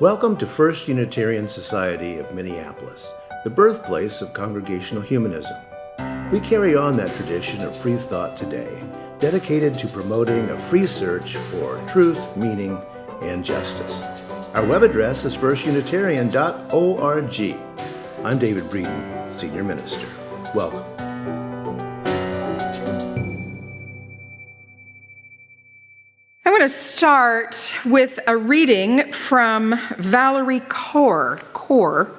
Welcome to First Unitarian Society of Minneapolis, the birthplace of Congregational Humanism. We carry on that tradition of free thought today, dedicated to promoting a free search for truth, meaning, and justice. Our web address is firstunitarian.org. I'm David Breeden, Senior Minister. Welcome. I want to start with a reading from Valerie Kaur.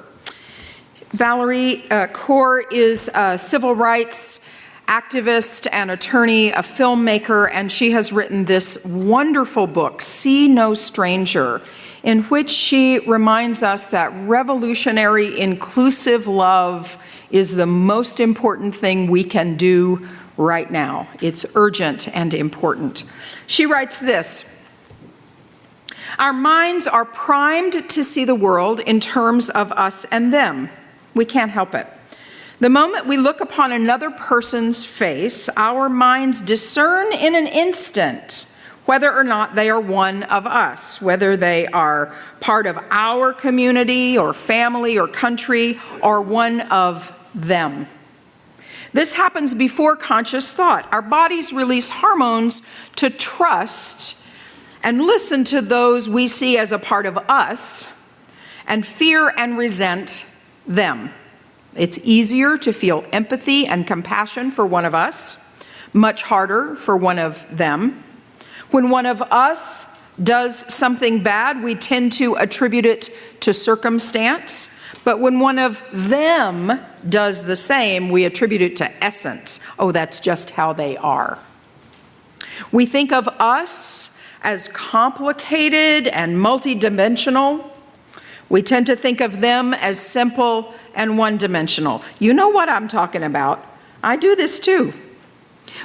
Valerie Kaur is a civil rights activist and attorney, a filmmaker, and she has written this wonderful book, See No Stranger, in which she reminds us that revolutionary, inclusive love is the most important thing we can do right now. It's urgent and important. She writes this: our minds are primed to see the world in terms of us and them. We can't help it. The moment we look upon another person's face, our minds discern in an instant whether or not they are one of us, whether they are part of our community or family or country, or one of them. This happens before conscious thought. Our bodies release hormones to trust and listen to those we see as a part of us and fear and resent them. It's easier to feel empathy and compassion for one of us, much harder for one of them. When one of us does something bad, we tend to attribute it to circumstance. But when one of them does the same, we attribute it to essence. Oh, that's just how they are. We think of us as complicated and multidimensional. We tend to think of them as simple and one-dimensional. You know what I'm talking about. I do this too.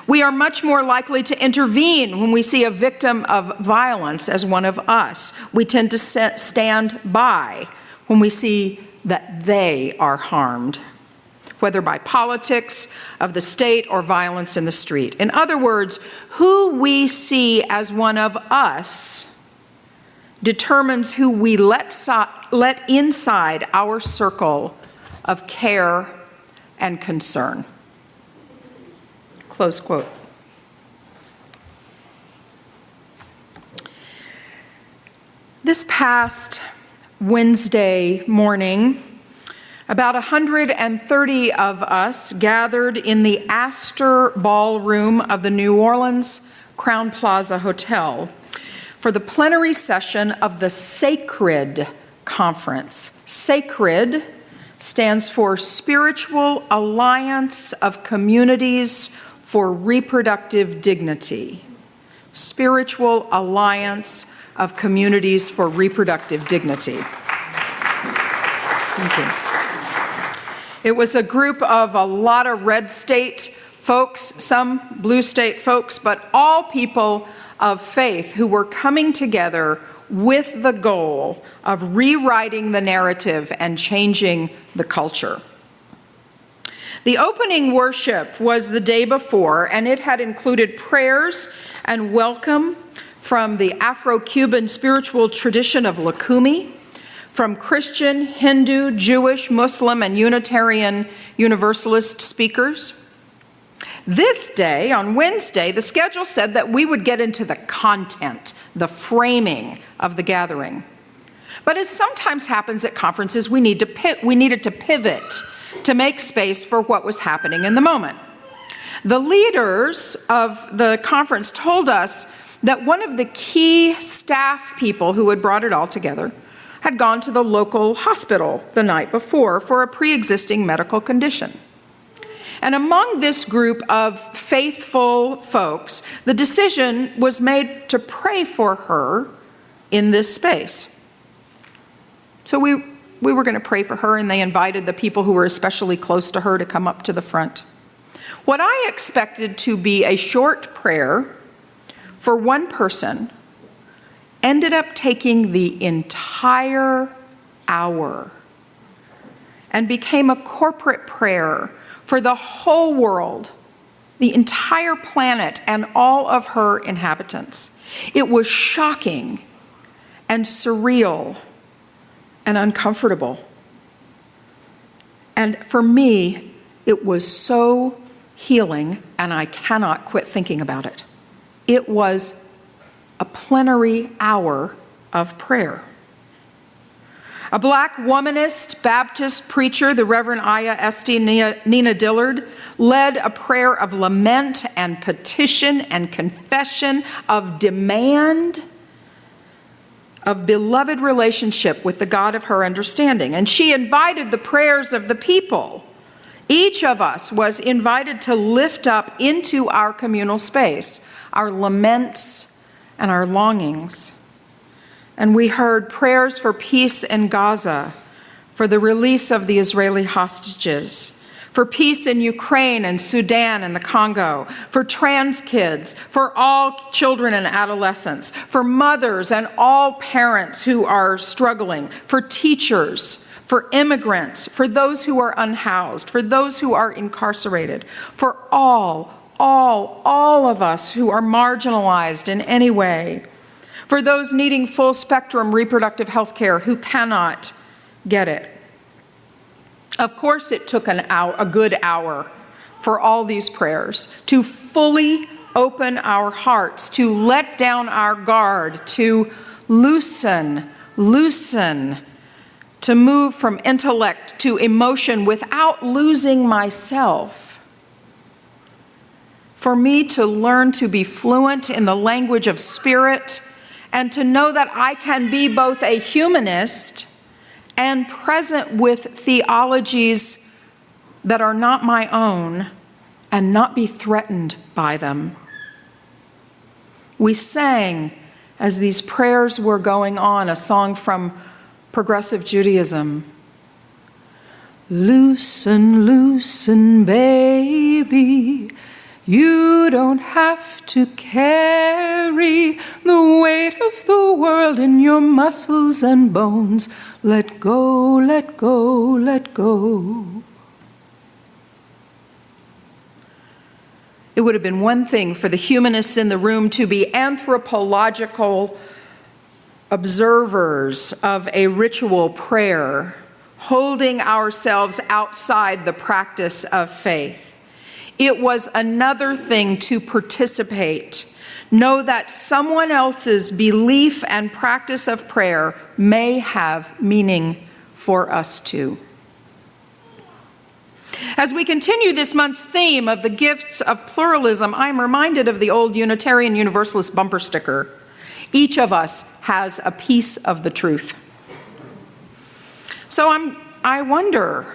We are much more likely to intervene when we see a victim of violence as one of us. We tend to stand by when we see that they are harmed, whether by politics of the state or violence in the street. In other words, who we see as one of us determines who we let inside our circle of care and concern. Close quote. This past Wednesday morning, about 130 of us gathered in the Astor Ballroom of the New Orleans Crowne Plaza Hotel for the plenary session of the Sacred Conference. Sacred stands for Spiritual Alliance of Communities for Reproductive Dignity. Spiritual Alliance of Communities for Reproductive Dignity. Thank you. It was a group of a lot of red state folks, some blue state folks, but all people of faith who were coming together with the goal of rewriting the narrative and changing the culture. The opening worship was the day before, and it had included prayers and welcome from the Afro-Cuban spiritual tradition of Lakumi, from Christian, Hindu, Jewish, Muslim, and Unitarian Universalist speakers. This day, on Wednesday, the schedule said that we would get into the content, the framing of the gathering. But as sometimes happens at conferences, we needed to pivot to make space for what was happening in the moment. The leaders of the conference told us that one of the key staff people who had brought it all together had gone to the local hospital the night before for a pre-existing medical condition. And among this group of faithful folks, the decision was made to pray for her in this space. So we were going to pray for her, and they invited the people who were especially close to her to come up to the front. What I expected to be a short prayer for one person ended up taking the entire hour and became a corporate prayer for the whole world, the entire planet, and all of her inhabitants. It was shocking and surreal and uncomfortable. And for me, it was so healing, and I cannot quit thinking about it. It was a plenary hour of prayer. A Black womanist Baptist preacher, the Reverend Aya Esty Nina Dillard, led a prayer of lament and petition and confession, of demand, of beloved relationship with the God of her understanding. And she invited the prayers of the people. Each of us was invited to lift up into our communal space our laments and our longings. And we heard prayers for peace in Gaza, for the release of the Israeli hostages, for peace in Ukraine and Sudan and the Congo, for trans kids, for all children and adolescents, for mothers and all parents who are struggling, for teachers, for immigrants, for those who are unhoused, for those who are incarcerated, for all of us who are marginalized in any way, for those needing full spectrum reproductive health care who cannot get it. Of course, it took a good hour for all these prayers to fully open our hearts, to let down our guard, to loosen, to move from intellect to emotion without losing myself. For me to learn to be fluent in the language of spirit, and to know that I can be both a humanist and present with theologies that are not my own and not be threatened by them. We sang, as these prayers were going on, a song from Progressive Judaism. Loosen, loosen, baby. You don't have to carry the weight of the world in your muscles and bones. Let go, let go, let go. It would have been one thing for the humanists in the room to be anthropological observers of a ritual prayer, holding ourselves outside the practice of faith. It was another thing to participate, know that someone else's belief and practice of prayer may have meaning for us too. As we continue this month's theme of the gifts of pluralism, I'm reminded of the old Unitarian Universalist bumper sticker. Each of us has a piece of the truth. So I wonder,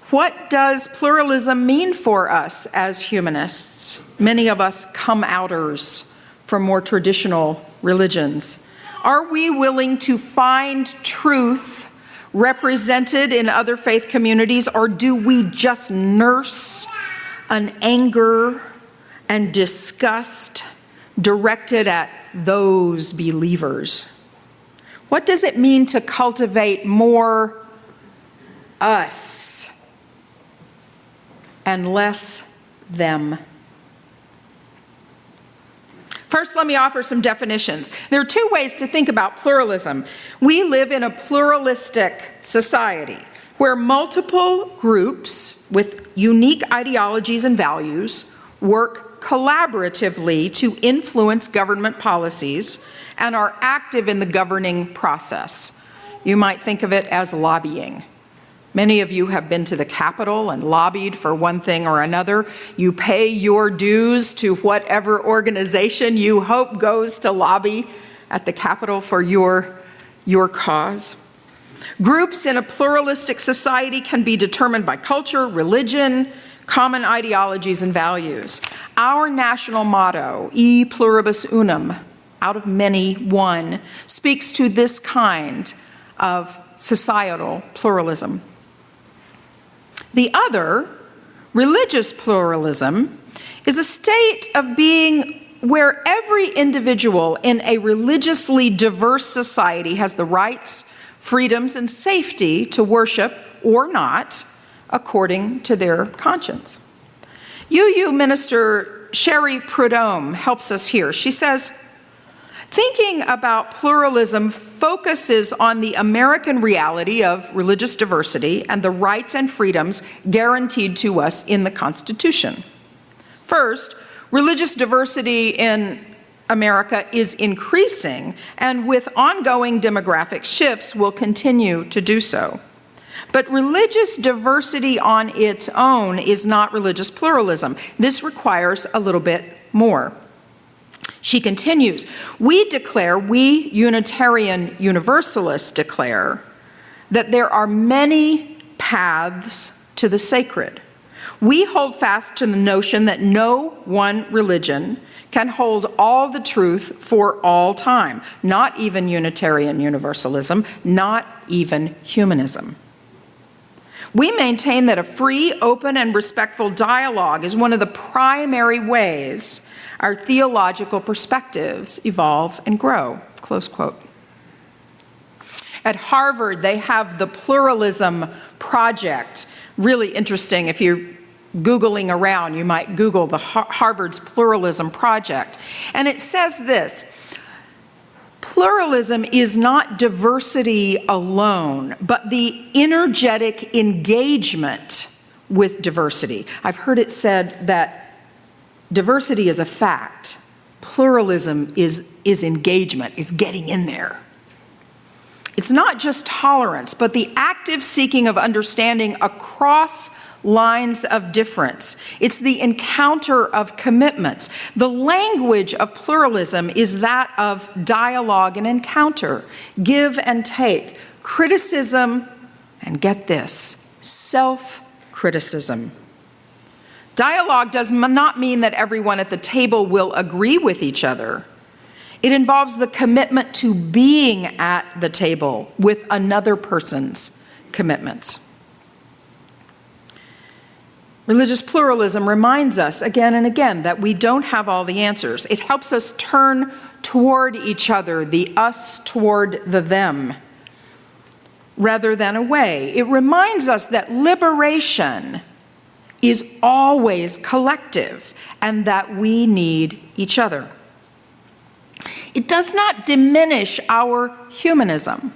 what does pluralism mean for us as humanists? Many of us come-outers from more traditional religions. Are we willing to find truth represented in other faith communities, or do we just nurse an anger and disgust directed at those believers? What does it mean to cultivate more us and less them? First, let me offer some definitions. There are two ways to think about pluralism. We live in a pluralistic society where multiple groups with unique ideologies and values work collaboratively to influence government policies and are active in the governing process. You might think of it as lobbying. Many of you have been to the Capitol and lobbied for one thing or another. You pay your dues to whatever organization you hope goes to lobby at the Capitol for your cause. Groups in a pluralistic society can be determined by culture, religion, common ideologies, and values. Our national motto, E pluribus unum, out of many, one, speaks to this kind of societal pluralism. The other, religious pluralism, is a state of being where every individual in a religiously diverse society has the rights, freedoms, and safety to worship or not according to their conscience. UU minister Sherry Prudhomme helps us here. She says, Thinking about pluralism focuses on the American reality of religious diversity and the rights and freedoms guaranteed to us in the Constitution. First, religious diversity in America is increasing, and with ongoing demographic shifts will continue to do so. But religious diversity on its own is not religious pluralism. This requires a little bit more. She continues, we Unitarian Universalists declare that there are many paths to the sacred. We hold fast to the notion that no one religion can hold all the truth for all time, not even Unitarian Universalism, not even humanism. We maintain that a free, open, and respectful dialogue is one of the primary ways our theological perspectives evolve and grow, close quote. At Harvard, they have the Pluralism Project. Really interesting. If you're Googling around, you might Google the Harvard's Pluralism Project. And it says this: pluralism is not diversity alone, but the energetic engagement with diversity. I've heard it said that diversity is a fact. Pluralism is engagement, is getting in there. It's not just tolerance, but the active seeking of understanding across lines of difference. It's the encounter of commitments. The language of pluralism is that of dialogue and encounter, give and take, criticism, and get this, self-criticism. Dialogue does not mean that everyone at the table will agree with each other. It involves the commitment to being at the table with another person's commitments. Religious pluralism reminds us again and again that we don't have all the answers. It helps us turn toward each other, the us toward the them, rather than away. It reminds us that liberation is always collective and that we need each other. It does not diminish our humanism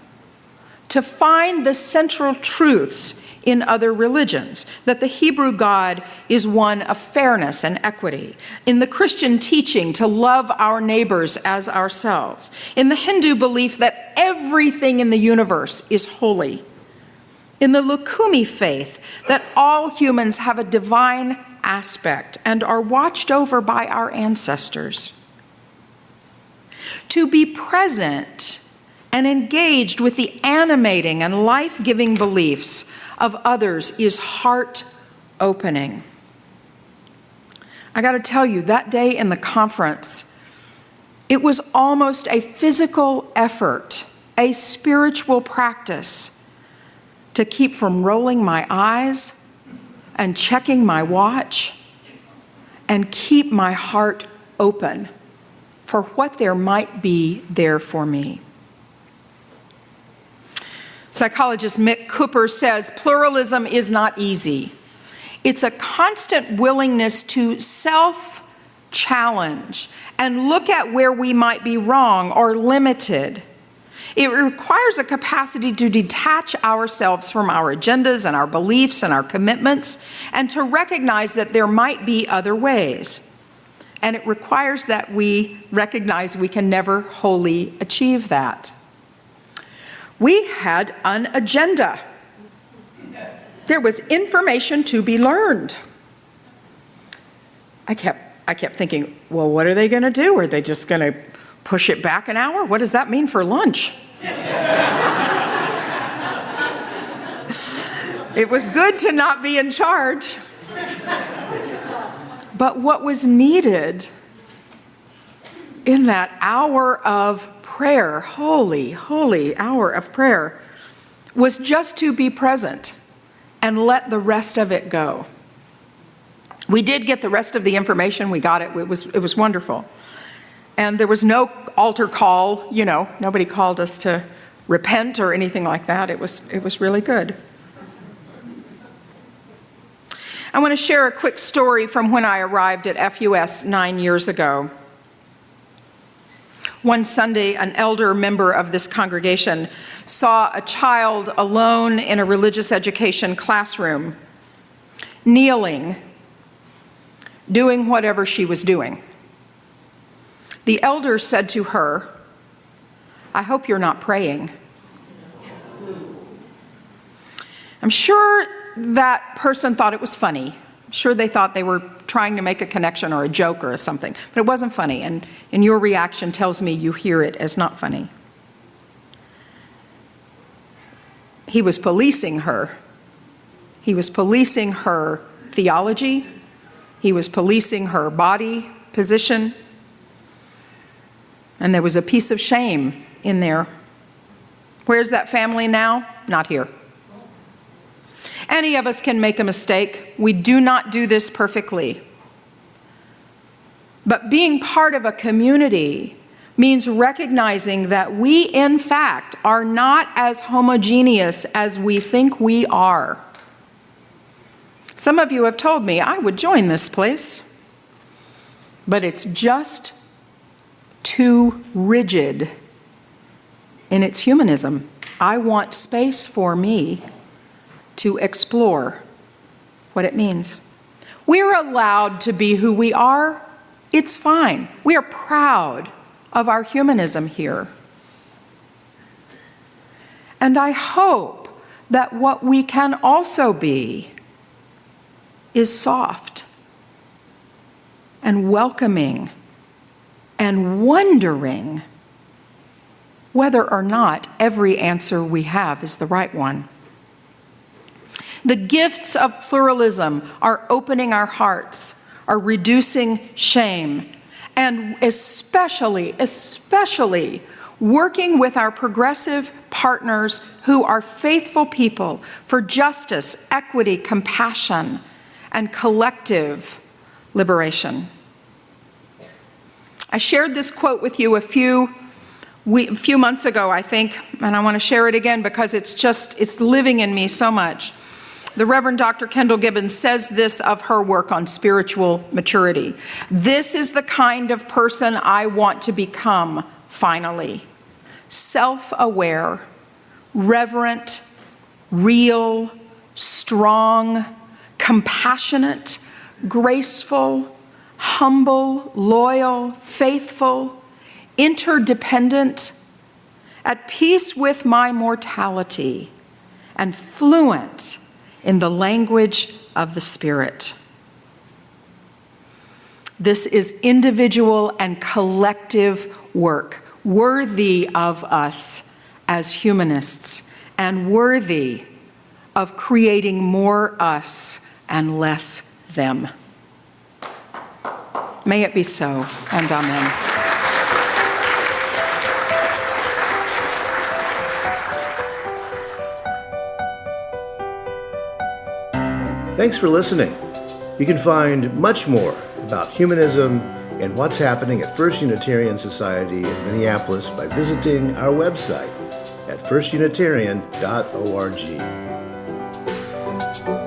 to find the central truths in other religions, that the Hebrew God is one of fairness and equity, in the Christian teaching to love our neighbors as ourselves, in the Hindu belief that everything in the universe is holy, in the Lukumi faith that all humans have a divine aspect and are watched over by our ancestors. To be present and engaged with the animating and life-giving beliefs of others is heart-opening. I got to tell you, that day in the conference, it was almost a physical effort, a spiritual practice to keep from rolling my eyes and checking my watch and keep my heart open for what there might be there for me. Psychologist Mick Cooper says, pluralism is not easy. It's a constant willingness to self-challenge and look at where we might be wrong or limited. It requires a capacity to detach ourselves from our agendas and our beliefs and our commitments and to recognize that there might be other ways. And it requires that we recognize we can never wholly achieve that. We had an agenda. There was information to be learned. I kept thinking, well, what are they going to do? Are they just going to push it back an hour? What does that mean for lunch? It was good to not be in charge. But what was needed in that hour of prayer, holy, holy hour of prayer, was just to be present and let the rest of it go. We did get the rest of the information. We got it. It was wonderful. And there was no altar call, nobody called us to repent or anything like that. It was really good. I want to share a quick story from when I arrived at FUS 9 years ago. One Sunday, an elder member of this congregation saw a child alone in a religious education classroom, kneeling, doing whatever she was doing. The elder said to her, "I hope you're not praying." I'm sure that person thought it was funny. I'm sure they thought they were trying to make a connection or a joke or something, but it wasn't funny, and your reaction tells me you hear it as not funny. He was policing her. He was policing her theology. He was policing her body position. And there was a piece of shame in there. Where's that family now? Not here. Any of us can make a mistake. We do not do this perfectly. But being part of a community means recognizing that we, in fact, are not as homogeneous as we think we are. Some of you have told me I would join this place, but it's just too rigid in its humanism. I want space for me to explore what it means. We're allowed to be who we are. It's fine. We are proud of our humanism here. And I hope that what we can also be is soft and welcoming and wondering whether or not every answer we have is the right one. The gifts of pluralism are opening our hearts, are reducing shame, and especially working with our progressive partners who are faithful people for justice, equity, compassion, and collective liberation. I shared this quote with you a few months ago, I think, and I want to share it again because it's living in me so much. The Reverend Dr. Kendall Gibbons says this of her work on spiritual maturity. "This is the kind of person I want to become, finally. Self-aware, reverent, real, strong, compassionate, graceful, humble, loyal, faithful, interdependent, at peace with my mortality, and fluent in the language of the Spirit." This is individual and collective work, worthy of us as humanists, and worthy of creating more us and less them. May it be so, and amen. Thanks for listening. You can find much more about humanism and what's happening at First Unitarian Society in Minneapolis by visiting our website at firstunitarian.org.